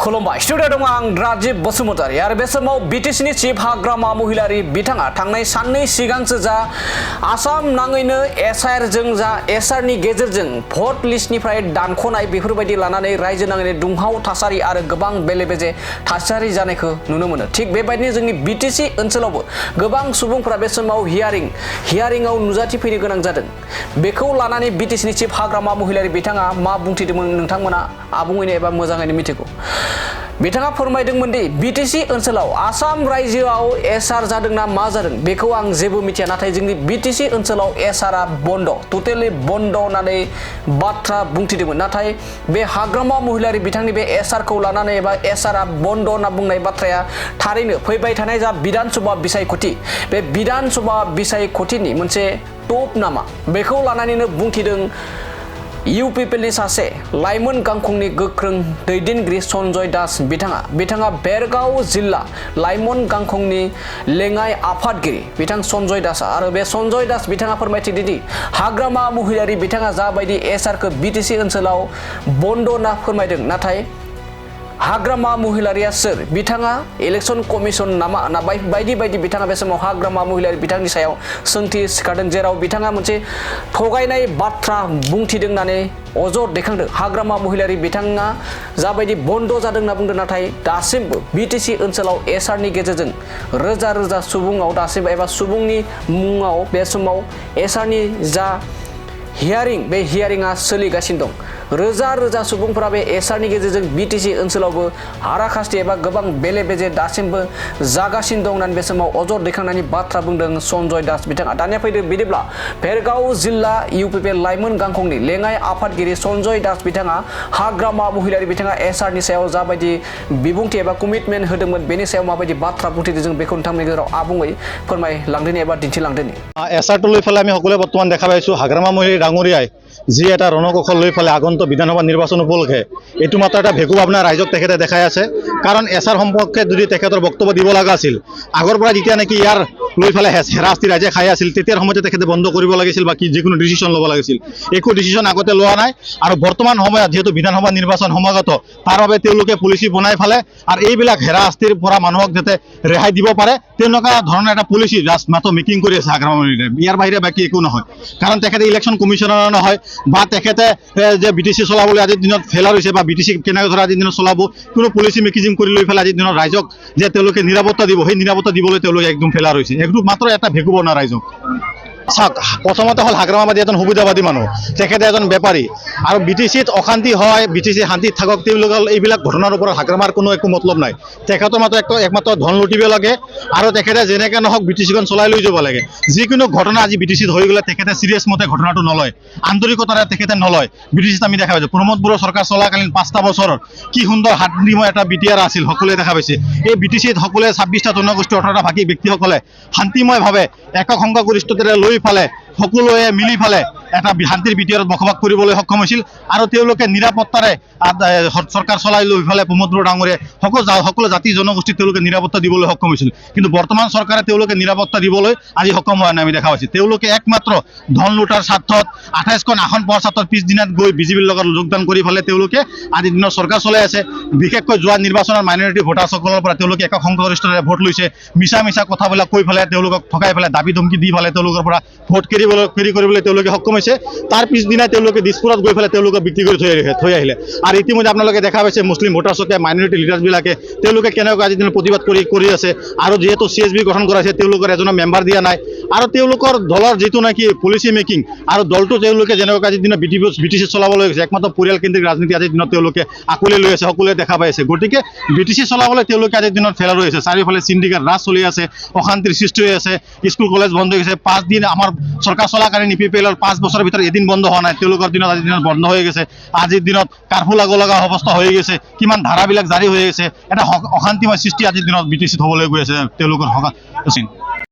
खुलुमबाय स्टुडिअ दं आं राजीब बसुमतारी आरो बे समाव बिटिसिनि चिफ हाग्रामा महिलारि बिथाङा थांनाय साननै सिगांसो जा आसाम नाङैनो एसआरजों जा एसआरनि गेजेरजों भट लिस्टनिफ्राय दानख'नाय बेफोरबायदि लानानै रायजो नाङैनो दुंहाव थासारि आरो गोबां बेले-बेजे थासारि जानायखौ नुनो मोनो। थिग बेबायदिनो जोंनि बिटिसि ओनसोलावबो गोबां सुबुंफोरा बे समाव हियारिंआव नुजाथिफैनो गोनां जादों। बेखौ लानानै बिटिसिनि चिफ हाग्रामा महिलारि बिथाङा मा बुंथिदोंमोन नोंथांमोना आबुङैनो एबा मोजाङैनो मिथिगौ। बिथाङा फोरमायदोंमोन दि बिटिसि ओनसोलाव आसाम रायजोआव एसआर जादोंना मा जादों बेखौ आं जेबो मिथिया, नाथाय जोंनि बिटिसि ओनसोलाव एसआरआ बन्द, टटेलि बन्द होननानै बाथ्रा बुंथिदोंमोन। नाथाय बे हाग्रामा महिलारि बिथांनि बे एसआरखौ लानानै एबा एसआरआ बन्द होनना बुंनाय बाथ्राया थारैनो फैबाय थानाय जा बिधानसभा बिसायख'थि बे बिधानसभा बिसायख'थिनि मोनसे टप नामा बेखौ लानानैनो बुंथिदों इउपिपिएलनि सासे लाइमोन गांखंनि गोख्रों दैदेनगिरि सन्जय दास बिथाङा बेरगाव जिल्ला लाइमोन गांखंनि लेङाइ आफादगिरि बिथां सन्जय दास आरो बे सन्जय दास बिथाङा फोरमायथिदों दि हाग्रामा महिलारि बिथाङा जाबायदि एसआरखौ बिटिसि ओनसोलाव बन्द होनना फोरमायदों, नाथाय हाग्रामा महिलारिया सोर, बिथाङा इलेक्शन कमिसन नामा ना बायदि बिथाङा बे समाव हाग्रामा महिलारि बिथांनि सायाव सोंथि सिखारदों, जेराव बिथाङा मोनसे थगायनाय बाथ्रा बुंथिदों होननानै अजद दैखांदों। हाग्रामा महिलारि बिथाङा जाबायदि बन्द जादों होनना बुंदों, नाथाय दासिमबो बिटिसि ओनसोलाव एसआरनि गेजेरजों रोजा सुबुङाव दासिमबो एबा सुबुंनि मुङाव बे समाव एसआरनि जा हियारिं बे हियारिंआ सोलिगासिनो दं। रोजा सुबुंफोरा बे एसआरनि गेजेरजों बिटिसि ओनसोलावबो हाराखास्ति एबा गोबां बेले-बेजे दासिमबो जागासिनो दं होननानै बे समाव अजद दैखांनायनि बाथ्रा बुंदों सन्जय दास बिथाङा। दानिया फैदो बिदिब्ला बेरगाव जिल्ला इउपिपिएल लाइमोन गांखंनि लेङाइ आफादगिरि सन्जय दास बिथाङा हाग्रामा महिलारि बिथाङा एसआरनि सायाव जाबायदि बिबुंथि एबा कमिटमेन्ट होदोंमोन बेनि सायाव माबायदि बाथ्रा बुंथिदों जों बेखौ नोंथांमोननि गेजेराव आबुङै फोरमायलांदोनि एबा दिन्थिलांदोनि। एसआरটো লৈ পেলাই আমি সকলোৱে বৰ্তমান দেখা পাইছোঁ হাগ্ৰামা মহিলাৰী ডাঙৰীয়াই যি এটা ৰণকৌশল লৈ পেলাই আগন্তুক বিধানসভা নিৰ্বাচন উপলক্ষে এইটো মাত্ৰ এটা ভেকু ভাৱনা ৰাইজক তেখেতে দেখাই আছে। কাৰণ এছআৰ সম্পৰ্কে যদি তেখেতৰ বক্তব্য দিব লগা আছিল আগৰ পৰা যেতিয়া নেকি ইয়াৰ লৈ পেলাই হেৰাস্তি ৰাইজে খাই আছিল তেতিয়াৰ সময়তে তেখেতে বন্ধ কৰিব লাগিছিল বা যিকোনো ডিচিশ্যন ল'ব লাগিছিল। একো ডিচিশ্যন আগতে লোৱা নাই আৰু বৰ্তমান সময়ত যিহেতু বিধানসভা নিৰ্বাচন সমাগত তাৰ বাবে তেওঁলোকে পলিচি বনাই পেলাই আৰু এইবিলাক হেৰাস্তিৰ পৰা মানুহক যাতে ৰেহাই দিব পাৰে তেনেকুৱা ধৰণৰ এটা পলিচি জাষ্ট মাত্ৰ মেকিং কৰি আছে হাগ্ৰামা মহিলাৰীয়ে। ইয়াৰ বাহিৰে বাকী একো নহয়। কাৰণ তেখেতে ইলেকশ্যন কমিশ্যনাৰ নহয় বা তেখেতে যে বিটিচি চলাবলৈ আজিৰ দিনত ফেলাৰ হৈছে বা বিটিচি কেনেকৈ ধৰা আজিৰ দিনত চলাব কোনো পলিচি মেকিং কৰি লৈ পেলাই আজিৰ দিনত ৰাইজক যে তেওঁলোকে নিৰাপত্তা দিব সেই নিৰাপত্তা দিবলৈ তেওঁলোকে একদম ফেলাৰ হৈছে। একদম মাত্ৰ এটা ভেকু বনা ৰাইজক। চাওক, প্ৰথমতে হ'ল হাগ্ৰামাবাদী এজন সুবিধাবাদী মানুহ, তেখেতে এজন বেপাৰী আৰু বিটিচিত অশান্তি হয় বিটিচি শান্তিত থাকক তেওঁলোকৰ এইবিলাক ঘটনাৰ ওপৰত হাগ্ৰামাৰ কোনো একো মতলব নাই। তেখেতৰ মাত্ৰ একমাত্ৰ ধন লুটিব লাগে আৰু তেখেতে যেনেকৈ নহওক বিটিচিখন চলাই লৈ যাব লাগে। যিকোনো ঘটনা আজি বিটিচিত হৈ গ'লে তেখেতে চিৰিয়াছ মতে ঘটনাটো নলয়, আন্তৰিকতাৰে তেখেতে নলয়। বিটিচিত আমি দেখা পাইছোঁ প্ৰমোদ বড়ো চৰকাৰ চলাকালীন 5টা বছৰৰ কি সুন্দৰ হাতনিময় এটা বিটিআৰ আছিল সকলোৱে দেখা পাইছে। এই বিটিচিত সকলোৱে 26টা জনগোষ্ঠী 18টা ভাষিক ব্যক্তিসকলে শান্তিময়ভাৱে একক সংখ্যাগৰিষ্ঠতাৰে লৈ ফালে সকলোৱে মিলি ফালে এটা শান্তিৰ বিটিআৰত বসবাস কৰিবলৈ সক্ষম হৈছিল আৰু তেওঁলোকে নিৰাপত্তাৰে চৰকাৰ চলাই লৈ ফালে প্ৰমোদ বড়ো ডাঙৰীয়াই সকলো জাতি জনগোষ্ঠীক তেওঁলোকে নিৰাপত্তা দিবলৈ সক্ষম হৈছিল। কিন্তু বৰ্তমান চৰকাৰে তেওঁলোকে নিৰাপত্তা দিবলৈ আজি সক্ষম হোৱা নাই আমি দেখা পাইছোঁ। তেওঁলোকে একমাত্ৰ ধন লুটাৰ স্বাৰ্থত 28খন আসন পোৱাৰ স্বাৰ্থত পিছদিনাত গৈ বিজেপিৰ লগত যোগদান কৰি ফালে তেওঁলোকে আজিৰ দিনত চৰকাৰ চলাই আছে। বিশেষকৈ যোৱা নিৰ্বাচনৰ মাইনৰিটি ভোটাৰসকলৰ পৰা তেওঁলোকে একক সংখ্যাগৰিষ্ঠতাৰে ভোট লৈছে। মিছা কথাবিলাক কৈ পেলাই তেওঁলোকক ঠগাই পেলাই দাবী ধমকি দি পেলাই তেওঁলোকৰ পৰা ভোট কেৰি কৰিবলৈ তেওঁলোকে সক্ষম হৈছে। তাৰ পিছদিনাই তেওঁলোকে দিছপুৰত গৈ পেলাই তেওঁলোকক বিক্ৰী কৰি থৈ আহিলে। আৰু ইতিমধ্যে আপোনালোকে দেখা পাইছে মুছলিম ভোটাৰচকে মাইনৰিটি লিডাৰ্ছবিলাকে তেওঁলোকে কেনেকৈ আজিৰ দিনত প্ৰতিবাদ কৰি আছে। আৰু যিহেতু CSB গঠন কৰাইছে তেওঁলোকৰ এজনো মেম্বাৰ দিয়া নাই আৰু তেওঁলোকৰ দলৰ যিটো নেকি পলিচি মেকিং আৰু দলটো তেওঁলোকে যেনেকৈ আজিৰ দিনত বিটিচি চলাবলৈ গৈছে একমাত্ৰ পৰিয়ালকেন্দ্ৰিক ৰাজনীতি আজিৰ দিনত তেওঁলোকে আঁকোৱালি লৈ আছে, সকলোৱে দেখা পাই আছে। গতিকে বিটিচি চলাবলৈ তেওঁলোকে আজিৰ দিনত ফেলাৰ হৈ আছে। চাৰিওফালে চিণ্ডিকেট ৰাজ চলি আছে, অশান্তিৰ সৃষ্টি হৈ আছে, স্কুল কলেজ বন্ধ হৈ গৈছে। 5 দিন আমাৰ চৰকাৰ চলাকালীন ইউপিপিএলৰ 5 বছৰৰ ভিতৰত এদিন বন্ধ হোৱা নাই, তেওঁলোকৰ দিনত আজিৰ দিনত বন্ধ হৈ গৈছে। আজিৰ দিনত কাৰ্ফিউ লাগব লগা অৱস্থা হৈ গৈছে, কিমান ধাৰাবিলাক জাৰি হৈ গৈছে। এটা অশান্তিময় সৃষ্টি আজিৰ দিনত বিটিচিত হ'বলৈ গৈ আছে তেওঁলোকৰ